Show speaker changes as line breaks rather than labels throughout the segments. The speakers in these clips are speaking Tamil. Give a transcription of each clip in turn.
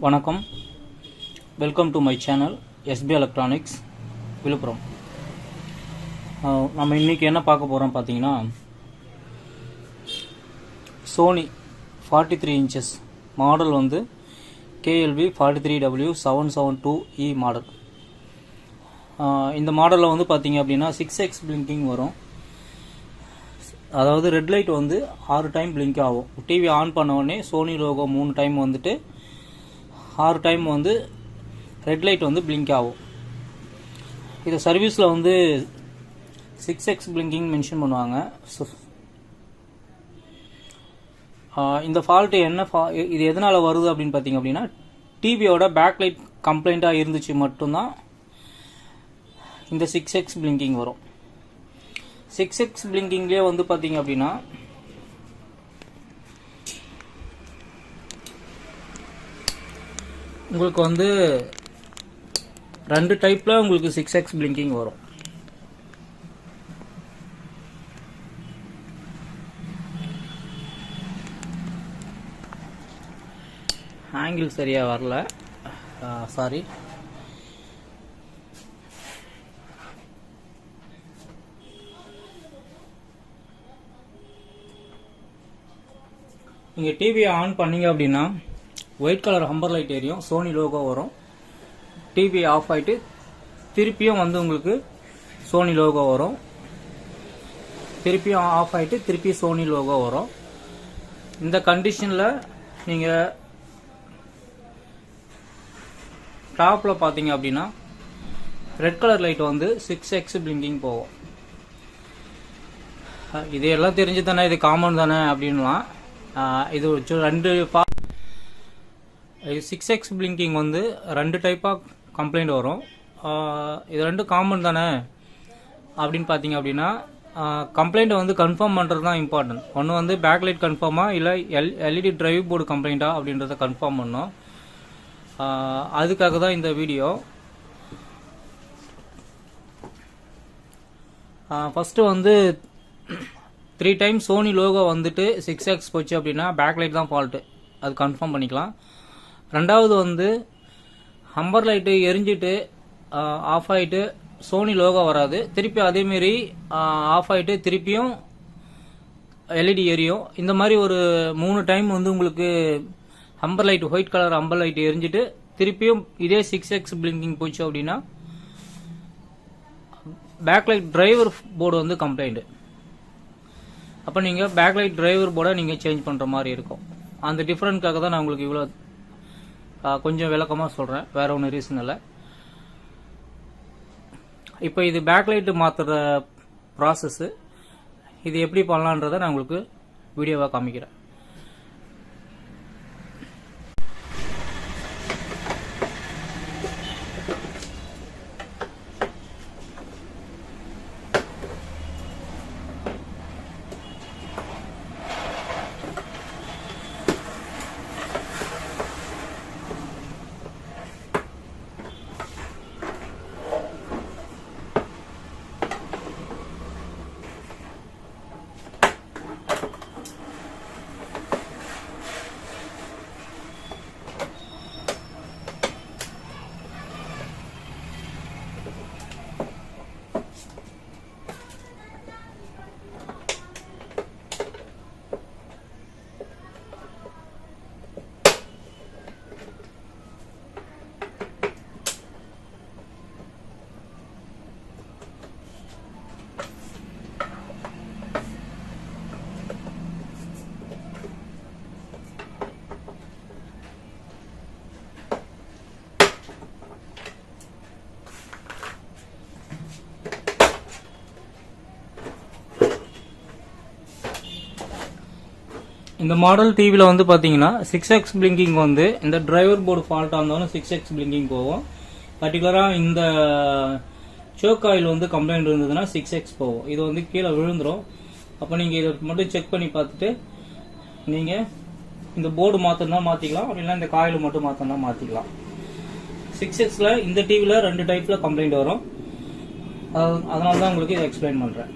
வணக்கம், welcome to my channel SB electronics Viluppuram. நம்ம இன்றைக்கி என்ன பார்க்க போகிறோம் பார்த்தீங்கன்னா, சோனி 43 inches மாடல் வந்து KLV43W772E மாடல். இந்த மாடலில் வந்து பார்த்தீங்க அப்படின்னா 6x பிளிங்கிங் வரும். அதாவது ரெட் லைட் வந்து 6 டைம் பிளிங்க் ஆகும். டிவி ஆன் பண்ண உடனே சோனி லோகோ 3 டைம் வந்துட்டு 6 டைம் வந்து ரெட் லைட் வந்து பிளிங்க் ஆகும். இது சர்வீஸில் வந்து 6x பிளிங்கிங் மென்ஷன் பண்ணுவாங்க. இந்த ஃபால்ட்டு இது எதனால் வருது அப்படின்னு பார்த்தீங்க அப்படின்னா, டிவியோட பேக் லைட் கம்ப்ளைண்ட்டாக இருந்துச்சு மட்டும்தான் இந்த 6x பிளிங்கிங் வரும். 6x பிளிங்கிங்லேயே வந்து பார்த்தீங்க அப்படின்னா உங்களுக்கு வந்து 2 டைப்பில் உங்களுக்கு 6x பிளிங்கிங் வரும். ஆங்கிள் சரியாக வரல, சாரி. நீங்கள் டிவியை ஆன் பண்ணீங்க அப்படின்னா ஒயிட் கலர் ஹம்பர் லைட் எரியும், சோனி லோகோ வரும். டிவி ஆஃப் ஆகிட்டு திருப்பியும் வந்து உங்களுக்கு சோனி லோகோ வரும். திருப்பியும் ஆஃப் ஆகிட்டு திருப்பி சோனி லோகோ வரும். இந்த கண்டிஷனில் நீங்கள் டாப்பில் பார்த்தீங்க அப்படின்னா ரெட் கலர் லைட் வந்து 6x பிளிங்கிங் போகும். இது எல்லாம் தெரிஞ்சு தானே, இது காமன் தானே அப்படின்லாம். இது 6x பிளிங்கிங் வந்து 2 டைப்பாக கம்ப்ளைண்ட் வரும். இது 2 காமன் தானே அப்படின்னு பார்த்தீங்க அப்படின்னா, கம்ப்ளைண்ட்டை வந்து கன்ஃபார்ம் பண்ணுறது தான் இம்பார்ட்டன்ட். ஒன்று வந்து பேக்லைட் கன்ஃபார்மாக இல்லை LED டிரைவ் போர்டு கம்ப்ளைண்ட்டா அப்படின்றத கன்ஃபார்ம் பண்ணோம். அதுக்காக தான் இந்த வீடியோ. ஃபஸ்ட்டு வந்து 3 டைம் சோனி லோகோ வந்துட்டு 6x போச்சு அப்படின்னா பேக்லைட் தான் ஃபால்ட்டு, அது கன்ஃபார்ம் பண்ணிக்கலாம். ரெண்டாவது வந்து ஹம்பர் லைட்டு எரிஞ்சிட்டு ஆஃப் ஆகிட்டு சோனி லோகோ வராது, திருப்பி அதேமாரி ஆஃப் ஆகிட்டு திருப்பியும் LED எரியும். இந்த மாதிரி ஒரு 3 டைம் வந்து உங்களுக்கு Humber light, white colour Humber light எரிஞ்சிட்டு திருப்பியும் இதே 6x பிளிங்கிங் போச்சு அப்படின்னா பேக்லைட் டிரைவர் போர்டு வந்து கம்ப்ளைண்ட். அப்போ நீங்கள் பேக்லைட் டிரைவர் போர்டை நீங்கள் சேஞ்ச் பண்ணுற மாதிரி இருக்கும். அந்த டிஃப்ரெண்ட்காக தான் நான் உங்களுக்கு இவ்வளோ கொஞ்சம் விளக்கமாக சொல்கிறேன், வேற ஒன்றும் ரீசன் இல்லை. இப்போ இது பேக்லைட்டு மாற்றுற ப்ராசஸ்ஸு, இது எப்படி பண்ணலான்றதை நான் உங்களுக்கு வீடியோவாக காமிக்கிறேன். இந்த மாடல் டிவியில் வந்து பார்த்தீங்கன்னா 6x பிளிங்கிங் வந்து இந்த டிரைவர் போர்டு ஃபால்ட்டாக இருந்தாலும் 6x பிளிங்கிங் போகும். பர்டிகுலராக இந்த சோக் ஆயில் வந்து கம்ப்ளைண்ட் இருந்ததுன்னா 6x போகும். இது வந்து கீழே விழுந்துடும். அப்போ நீங்கள் இதை மட்டும் செக் பண்ணி பார்த்துட்டு நீங்கள் இந்த போர்டு மாற்றணும்னா மாற்றிக்கலாம், அப்படின்னா இந்த காயில் மட்டும் மாற்றணும்னா மாற்றிக்கலாம். 6xல இந்த டிவியில் 2 டைப்பில் கம்ப்ளைண்ட் வரும். அதனால தான் உங்களுக்கு இதை எக்ஸ்பிளைன் பண்ணுறேன்.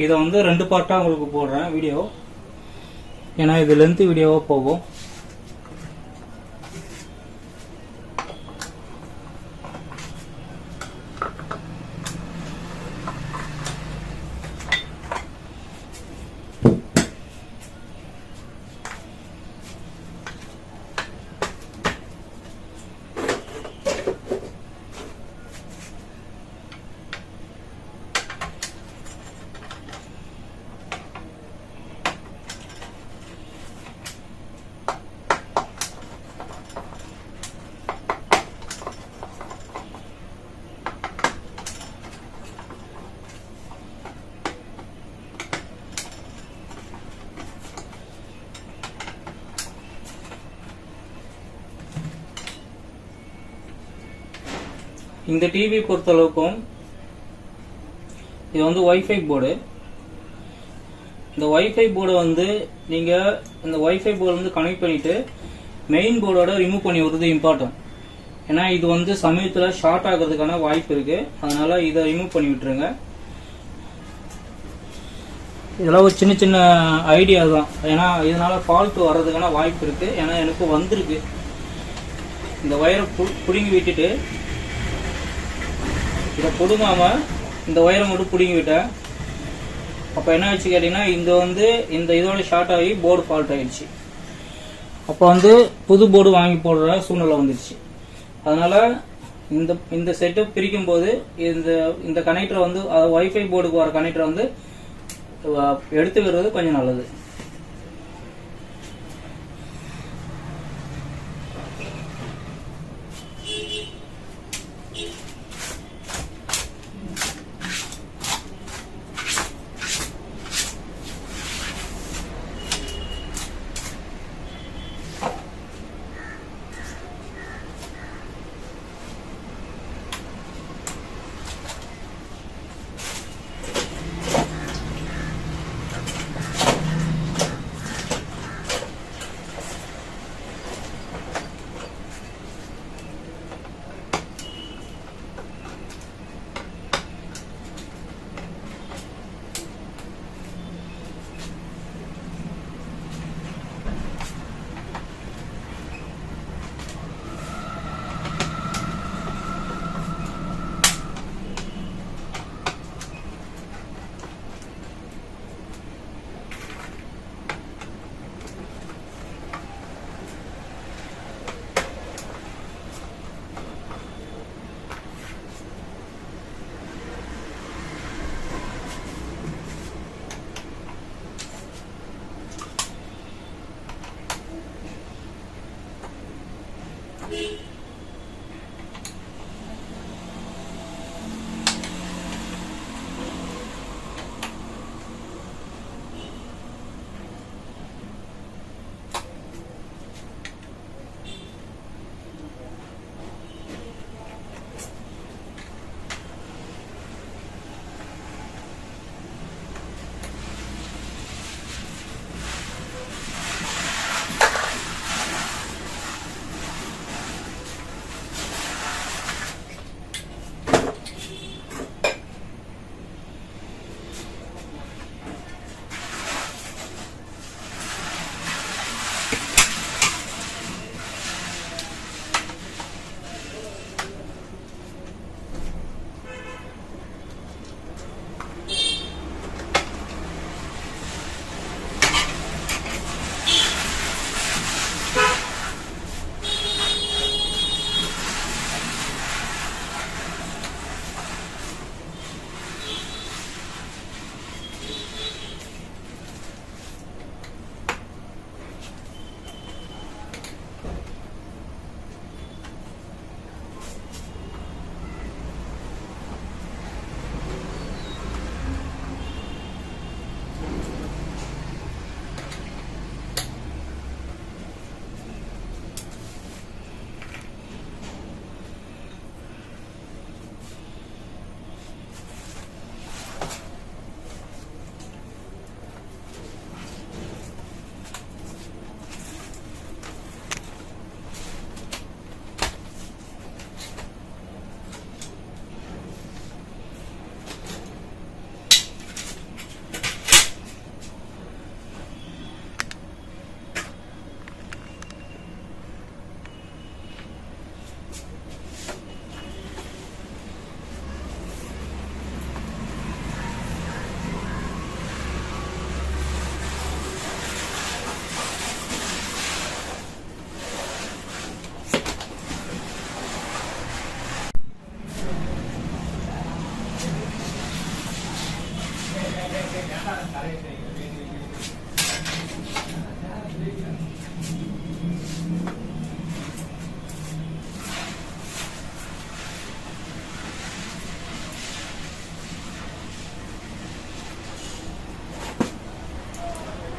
இதை வந்து 2 பார்ட்டாக உங்களுக்கு போடுறேன் வீடியோ, ஏன்னா இது லென்த் வீடியோவாக போகும். இந்த டிவி பொறுத்தளவுக்கும் இது வந்து வைஃபை போர்டு. இந்த வைஃபை போர்டை வந்து நீங்கள் இந்த வைஃபை போர்டு வந்து கனெக்ட் பண்ணிவிட்டு மெயின் போர்டோட ரிமூவ் பண்ணி விடுறது இம்பார்ட்டன்ட். ஏன்னா இது வந்து சமயத்தில் ஷார்ட் ஆகிறதுக்கான வாய்ப்பு இருக்குது. அதனால் இதை ரிமூவ் பண்ணி விட்டுருங்க. இதெல்லாம் ஒரு சின்ன சின்ன ஐடியா தான். ஏன்னா இதனால் ஃபால்ட் வர்றதுக்கான வாய்ப்பு இருக்குது. ஏன்னா எனக்கு வந்திருக்கு. இந்த வயரை பிடுங்கி விட்டுட்டு இதை பிடுங்காமல் இந்த வயரை மட்டும் பிடுங்கி விட்டேன். அப்போ என்ன ஆச்சு கேட்டிங்கன்னா இந்த இதோட ஷார்ட் ஆகி போர்டு ஃபால்ட் ஆகிடுச்சு. அப்போ வந்து புது போர்டு வாங்கி போடுற சூழ்நிலை வந்துடுச்சு. அதனால் இந்த செட்டப் பிரிக்கும் போது இந்த கனெக்டரை வந்து வைஃபை போர்டுக்கு வர கனெக்டரை வந்து எடுத்துக்கிறது கொஞ்சம் நல்லது.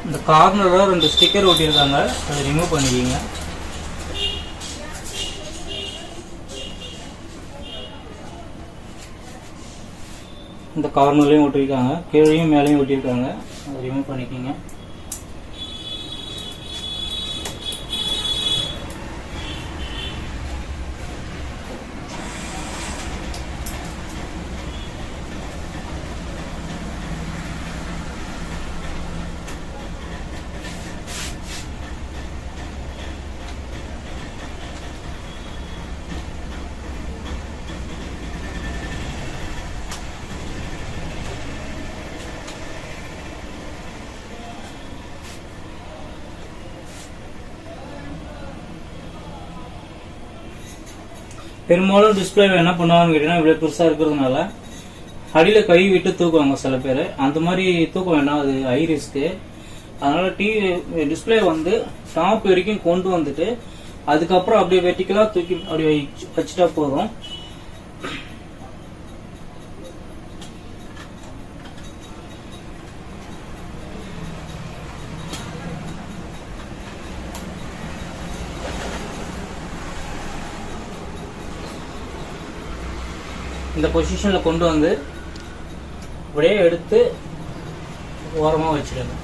இந்த கார்னர்ல ரெண்டு ஸ்டிக்கர் ஒட்டியிருக்காங்க, அதை ரிமூவ் பண்ணிக்கிங்க. இந்த கார்னர்லையும் ஒட்டியிருக்காங்க, கீழையும் மேலேயும் ஒட்டியிருக்காங்க, அதை ரிமூவ் பண்ணிக்கிங்க. பெரும்பாலும் டிஸ்பிளே என்ன பண்ணுவாங்கன்னு கேட்டீங்கன்னா, இவ்வளவு பெருசா இருக்கிறதுனால அடியில கை விட்டு தூக்குவாங்க சில பேர். அந்த மாதிரி தூக்க வேண்டாம், அது ஹை ரிஸ்க். அதனால டிஸ்பிளே வந்து டாப் வரைக்கும் கொண்டு வந்துட்டு அதுக்கப்புறம் அப்படியே வெர்டிகலா தூக்கி அப்படியே வச்சுட்டா போதும். இந்த பொசிஷன்ல கொண்டு வந்து அப்படியே எடுத்து ஓரமா வச்சிடுங்க.